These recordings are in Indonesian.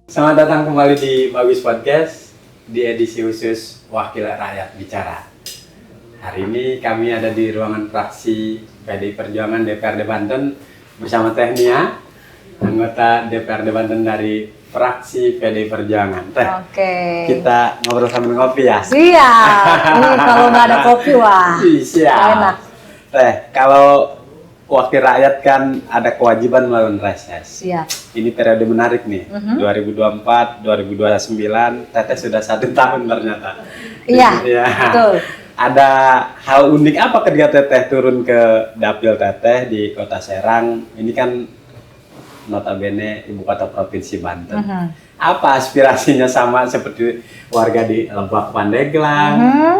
Selamat datang kembali di Bagus Podcast di edisi khusus Wakil Rakyat Bicara. Hari ini kami ada di ruangan fraksi PDI Perjuangan DPRD Banten bersama Teh Nia, anggota DPRD Banten dari fraksi PDI Perjuangan. Teh, Oke. kita ngobrol sambil ngopi ya? Siap. Ini kalau nggak ada kopi wah. Siap. Nggak enak. Teh, kalau wakil rakyat kan ada kewajiban melakukan reses. Siap. Ini periode menarik nih, 2024, 2029, Teteh sudah 1 tahun ternyata. Iya, Ya. betul. Ada hal unik apa ketika Teteh turun ke dapil Teteh di Kota Serang? Ini kan notabene ibu kota provinsi Banten. Apa aspirasinya sama seperti warga di Lebak Pandeglang?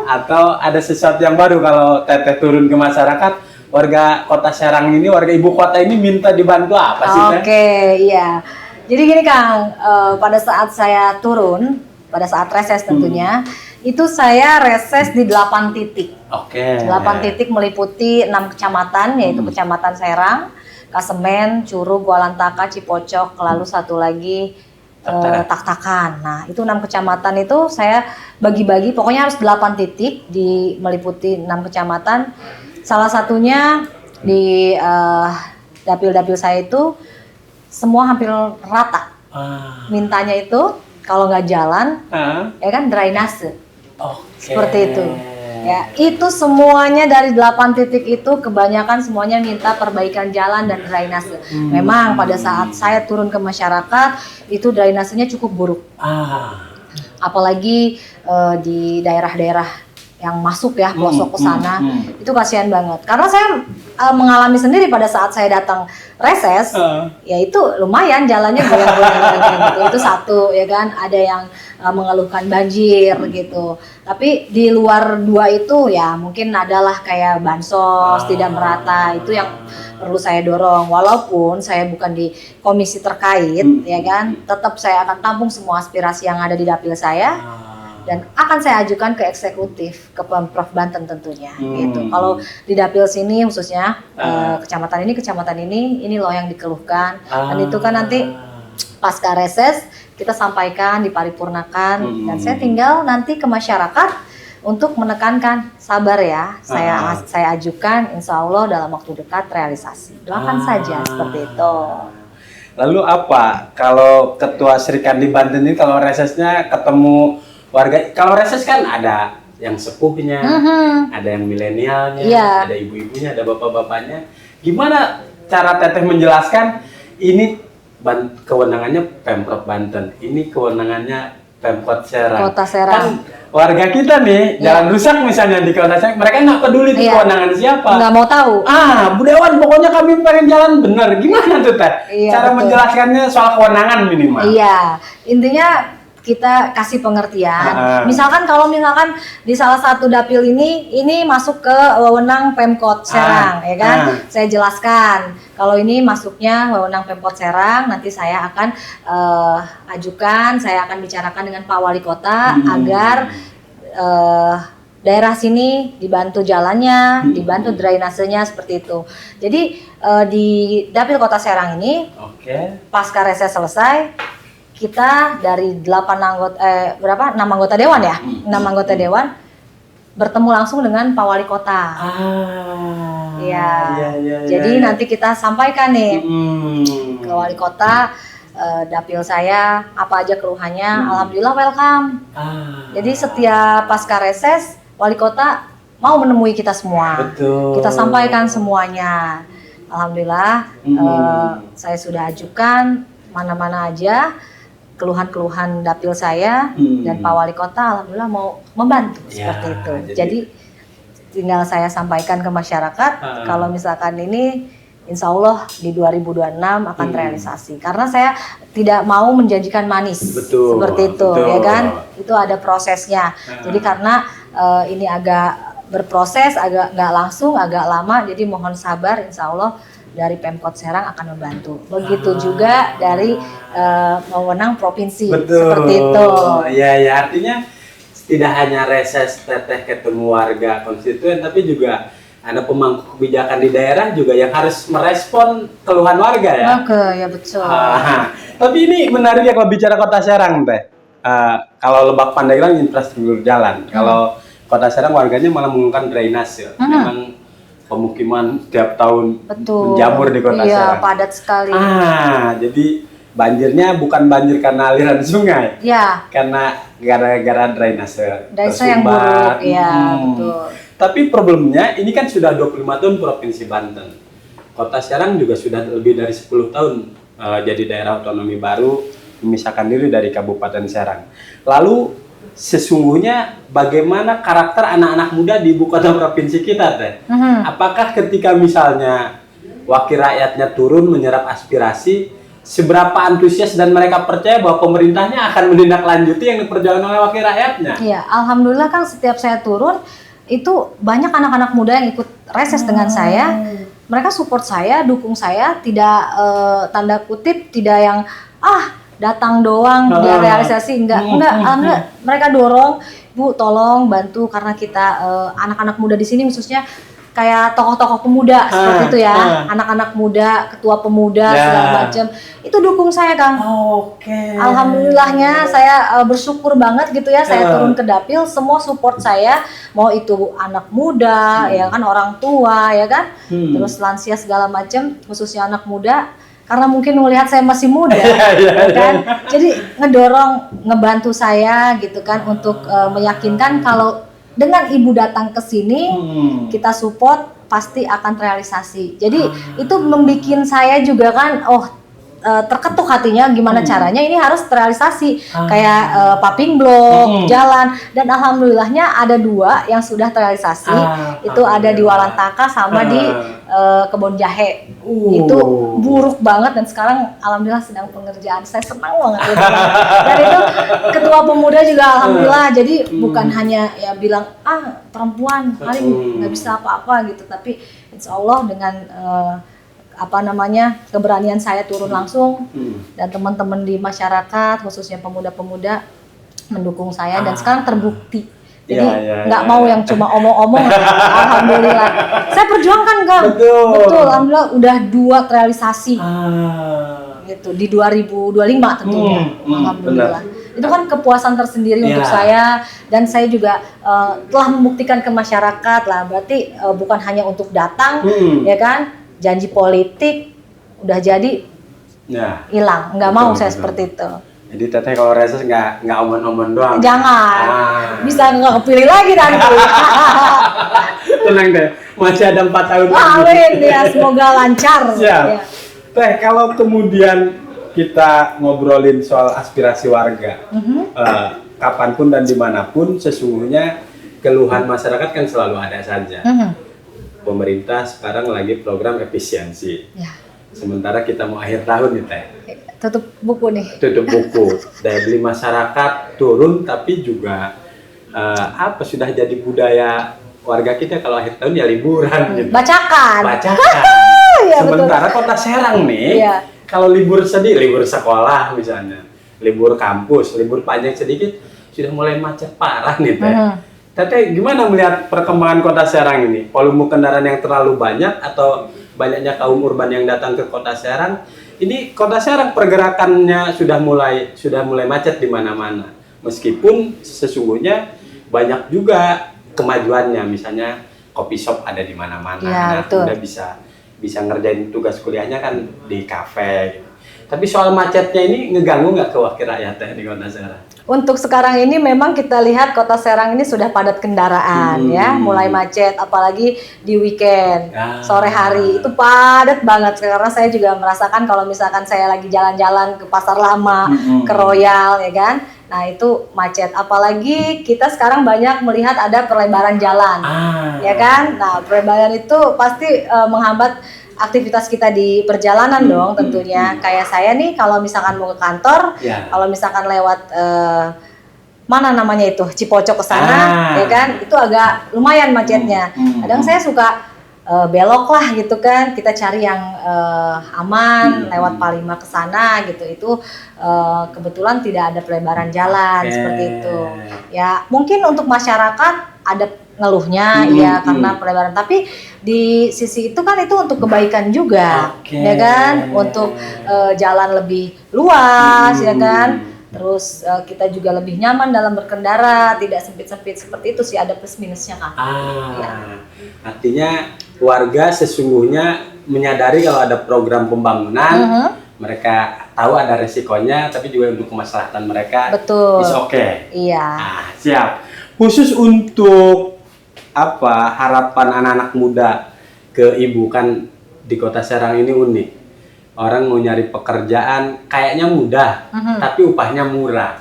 Atau ada sesuatu yang baru kalau Teteh turun ke masyarakat? Warga Kota Serang ini, warga ibu kota ini minta dibantu apa sih, Teh? Oke, iya. Jadi gini Kang, pada saat saya turun, pada saat reses tentunya, itu saya reses di 8 titik. Oke. 8 titik meliputi 6 kecamatan, yaitu Kecamatan Serang, Kasemen, Curug, Walantaka, Cipocok, lalu satu lagi Tak-Takan. Nah, itu 6 kecamatan itu saya bagi-bagi, pokoknya harus 8 titik meliputi 6 kecamatan. Salah satunya di dapil-dapil saya itu semua hampir rata. Mintanya itu kalau nggak jalan, ya kan drainase. Seperti itu. Ya, itu semuanya dari 8 titik itu kebanyakan semuanya minta perbaikan jalan dan drainase. Memang pada saat saya turun ke masyarakat itu drainasenya cukup buruk. Apalagi di daerah-daerah yang masuk ya pelosok ke sana, itu kasihan banget. Karena saya mengalami sendiri pada saat saya datang reses, ya itu lumayan jalannya goyang-goyang gitu. Itu satu ya kan, ada yang mengeluhkan banjir gitu. Tapi di luar 2 itu ya mungkin adalah kayak bansos tidak merata, itu yang perlu saya dorong. Walaupun saya bukan di komisi terkait ya kan, tetap saya akan tampung semua aspirasi yang ada di dapil saya. Dan akan saya ajukan ke eksekutif, ke Pemprov Banten tentunya. Gitu. Kalau di dapil sini khususnya kecamatan ini loh yang dikeluhkan. Dan itu kan nanti pasca reses kita sampaikan, diparipurnakan, dan saya tinggal nanti ke masyarakat untuk menekankan sabar ya. Saya ajukan, insya Allah dalam waktu dekat realisasi. Doakan saja seperti itu. Lalu apa kalau ketua Serikat di Banten ini kalau resesnya ketemu warga, kalau reses kan ada yang sepuhnya, ada yang milenialnya, ada ibu-ibunya, ada bapak-bapaknya. Gimana cara Teteh menjelaskan ini kewenangannya Pemprov Banten, ini kewenangannya Pemkot Serang. Kota Serang. Kan warga kita nih jalan rusak misalnya di Kota Serang, mereka nggak peduli itu kewenangan siapa. Nggak mau tahu. Bu Dewan, pokoknya kami pengen jalan bener. Gimana tuh Teh? Cara menjelaskannya soal kewenangan minimal. Iya, intinya kita kasih pengertian. Misalkan di salah satu dapil ini masuk ke wewenang Pemkot Serang, ya kan? Saya jelaskan kalau ini masuknya wewenang Pemkot Serang, nanti saya akan ajukan, saya akan bicarakan dengan Pak Wali Kota agar daerah sini dibantu jalannya, dibantu drainasenya seperti itu. Jadi di dapil Kota Serang ini, pasca reses selesai, kita dari 6 anggota dewan ya, 6 anggota dewan bertemu langsung dengan Pak Wali Kota. Iya. Jadi nanti kita sampaikan nih ke Wali Kota, dapil saya apa aja keluhannya, alhamdulillah welcome. Jadi setiap pasca reses Wali Kota mau menemui kita semua. Betul. Kita sampaikan semuanya. Alhamdulillah saya sudah ajukan mana-mana aja keluhan-keluhan dapil saya, dan Pak Wali Kota alhamdulillah mau membantu seperti itu. Jadi tinggal saya sampaikan ke masyarakat kalau misalkan ini insya Allah di 2026 akan terrealisasi. Karena saya tidak mau menjanjikan manis seperti itu, ya kan? Itu ada prosesnya. Jadi karena ini agak berproses, agak nggak langsung, agak lama, jadi mohon sabar, insya Allah dari Pemkot Serang akan membantu. Begitu juga dari wewenang provinsi. Seperti itu. Ya, artinya tidak hanya reses Teteh ketemu warga konstituen, tapi juga ada pemangku kebijakan di daerah juga yang harus merespon keluhan warga ya. Oke, ya betul. Tapi ini menarik ya kalau bicara Kota Serang teh. Kalau Lebak Pandeglang infrastruktur jalan, kalau Kota Serang warganya malah menggunakan drainase. Memang pemukiman tiap tahun menjamur di Kota Serang. Iya, padat sekali. Jadi banjirnya bukan banjir karena aliran sungai. Iya. Karena gara-gara drainase. Drainase yang buruk, iya, betul. Tapi problemnya ini kan sudah 25 tahun Provinsi Banten. Kota Serang juga sudah lebih dari 10 tahun jadi daerah otonomi baru, memisahkan diri dari Kabupaten Serang. Lalu sesungguhnya bagaimana karakter anak-anak muda di ibu kota provinsi kita teh? Apakah ketika misalnya wakil rakyatnya turun menyerap aspirasi, seberapa antusias dan mereka percaya bahwa pemerintahnya akan menindaklanjuti yang diperjuangkan oleh wakil rakyatnya? Iya, alhamdulillah kan setiap saya turun itu banyak anak-anak muda yang ikut reses dengan saya. Mereka support saya, dukung saya, tidak tanda kutip tidak yang datang doang dia realisasi enggak, alhamdulillah mereka dorong, Bu tolong bantu karena kita anak-anak muda di sini khususnya kayak tokoh-tokoh pemuda seperti itu ya, anak-anak muda, ketua pemuda segala macam itu dukung saya Kang. Alhamdulillahnya saya bersyukur banget gitu ya, saya turun ke dapil semua support saya, mau itu anak muda ya kan, orang tua ya kan, terus lansia segala macam, khususnya anak muda. Karena mungkin melihat saya masih muda, ya kan? Jadi ngedorong, ngebantu saya gitu kan untuk meyakinkan kalau dengan ibu datang ke sini, kita support pasti akan terrealisasi. Jadi itu membuat saya juga kan, terketuk hatinya gimana caranya ini harus terrealisasi. Kayak paving block, jalan, dan alhamdulillahnya ada 2 yang sudah terrealisasi. Itu ada di Walantaka sama di Kebon Jahe. Itu buruk banget dan sekarang alhamdulillah sedang pengerjaan. Saya senang banget itu. Dan itu ketua pemuda juga alhamdulillah. Jadi bukan hanya ya bilang perempuan paling nggak bisa apa-apa gitu, tapi insya Allah dengan keberanian saya turun langsung dan teman-teman di masyarakat khususnya pemuda-pemuda mendukung saya dan sekarang terbukti. Jadi nggak mau yang cuma omong-omong. Alhamdulillah. Saya perjuangkan Kang. Betul. Alhamdulillah udah 2 terrealisasi. Gitu di 2025 tentunya. Alhamdulillah. Itu kan kepuasan tersendiri untuk saya dan saya juga telah membuktikan ke masyarakat lah. Berarti bukan hanya untuk datang ya kan. Janji politik udah jadi hilang. Nggak mau saya seperti itu. Jadi teteh kalau reses nggak omong-omong doang. Jangan, bisa nggak kepilih lagi nanti. Tenang deh, masih ada 4 tahun lagi. Amin ya, semoga lancar. Ya. Teh, kalau kemudian kita ngobrolin soal aspirasi warga, kapanpun dan dimanapun sesungguhnya keluhan masyarakat kan selalu ada saja. Pemerintah sekarang lagi program efisiensi. Sementara kita mau akhir tahun nih Teh. Tutup buku nih. Tutup buku. Daya beli masyarakat turun, tapi juga sudah jadi budaya warga kita kalau akhir tahun ya liburan gitu. Bacakan. Ya, sementara betul. Kota Serang nih, kalau libur sedih, libur sekolah misalnya, libur kampus, libur panjang sedikit, sudah mulai macet parah nih Teh. Teteh gimana melihat perkembangan Kota Serang ini? Volume kendaraan yang terlalu banyak atau banyaknya kaum urban yang datang ke Kota Serang? Ini Kota Serang pergerakannya sudah mulai macet di mana-mana. Meskipun sesungguhnya banyak juga kemajuannya, misalnya kopi shop ada di mana-mana. Udah bisa ngerjain tugas kuliahnya kan di kafe gitu. Tapi soal macetnya ini ngeganggu nggak ke wakil rakyatnya di Kota Serang? Untuk sekarang ini memang kita lihat Kota Serang ini sudah padat kendaraan ya, mulai macet apalagi di weekend, sore hari itu padat banget karena saya juga merasakan kalau misalkan saya lagi jalan-jalan ke Pasar Lama, ke Royal ya kan. Nah, itu macet apalagi kita sekarang banyak melihat ada perlebaran jalan. Ya kan? Nah, perlebaran itu pasti menghambat aktivitas kita di perjalanan dong tentunya. Kayak saya nih kalau misalkan mau ke kantor, kalau misalkan lewat mana namanya itu Cipocok ke sana, ya kan, itu agak lumayan macetnya. Kadang saya suka belok lah gitu kan, kita cari yang aman lewat Palima ke sana gitu. Itu kebetulan tidak ada pelebaran jalan seperti itu. Ya mungkin untuk masyarakat ada ngeluhnya ya karena pelebaran, tapi di sisi itu kan itu untuk kebaikan juga, ya kan, untuk jalan lebih luas, ya kan, terus kita juga lebih nyaman dalam berkendara, tidak sempit-sempit seperti itu sih, ada plus minusnya kan. Ya. Artinya warga sesungguhnya menyadari kalau ada program pembangunan, mereka tahu ada resikonya, tapi juga untuk kemaslahatan mereka. Betul. Is okay. Iya. Siap. Khusus untuk apa harapan anak-anak muda ke Ibu, kan di Kota Serang ini unik. Orang mau nyari pekerjaan kayaknya mudah, tapi upahnya murah.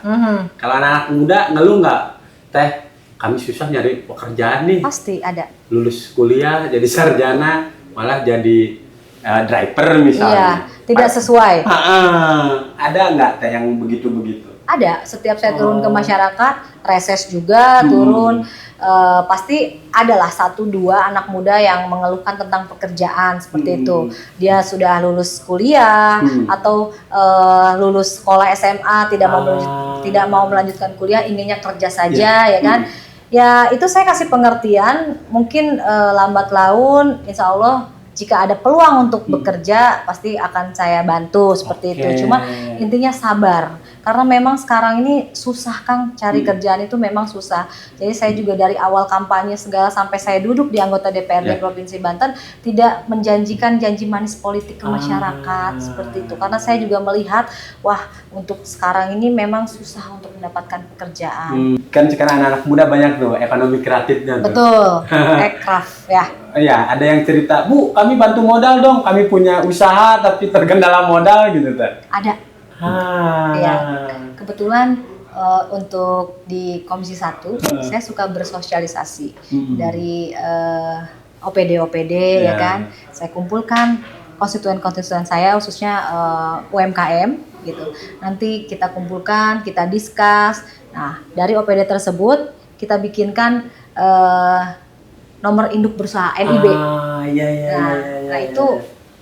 Kalau anak-anak muda ngeluh nggak, Teh, kami susah nyari pekerjaan nih. Pasti ada. Lulus Kuliah jadi sarjana, malah jadi driver misalnya. Iya, tidak sesuai. Ada nggak Teh yang begitu-begitu? Ada, setiap saya turun ke masyarakat, reses juga turun, pasti adalah 1-2 anak muda yang mengeluhkan tentang pekerjaan seperti itu. Dia sudah lulus kuliah atau lulus sekolah SMA, tidak mau melanjutkan kuliah, inginnya kerja saja, ya kan? Ya itu saya kasih pengertian, mungkin lambat laun, insya Allah jika ada peluang untuk bekerja pasti akan saya bantu seperti itu. Cuma intinya sabar, karena memang sekarang ini susah Kang, cari kerjaan itu memang susah. Jadi saya juga dari awal kampanye segala sampai saya duduk di anggota DPRD Provinsi Banten tidak menjanjikan janji manis politik ke masyarakat seperti itu. Karena saya juga melihat wah untuk sekarang ini memang susah untuk mendapatkan pekerjaan. Kan sekarang anak-anak muda banyak tuh ekonomi kreatifnya tuh. Betul, aircraft ya. Iya, ada yang cerita, Bu, kami bantu modal dong, kami punya usaha tapi terkendala modal gitu, Teh. Ada. Ya, kebetulan untuk di Komisi 1 saya suka bersosialisasi dari OPD ya kan. Saya kumpulkan konstituen-konstituen saya khususnya UMKM gitu. Nanti kita kumpulkan, kita diskus. Nah, dari OPD tersebut kita bikinkan nomor induk berusaha NIB. Nah, itu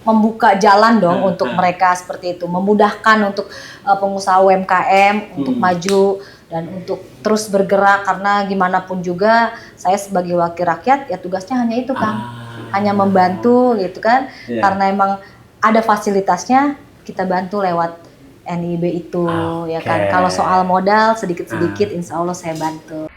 membuka jalan dong untuk mereka seperti itu, memudahkan untuk pengusaha UMKM untuk maju dan untuk terus bergerak, karena gimana pun juga saya sebagai wakil rakyat ya tugasnya hanya itu Kang, hanya membantu gitu kan, karena emang ada fasilitasnya kita bantu lewat NIB itu ya kan. Kalau soal modal sedikit-sedikit insya Allah saya bantu.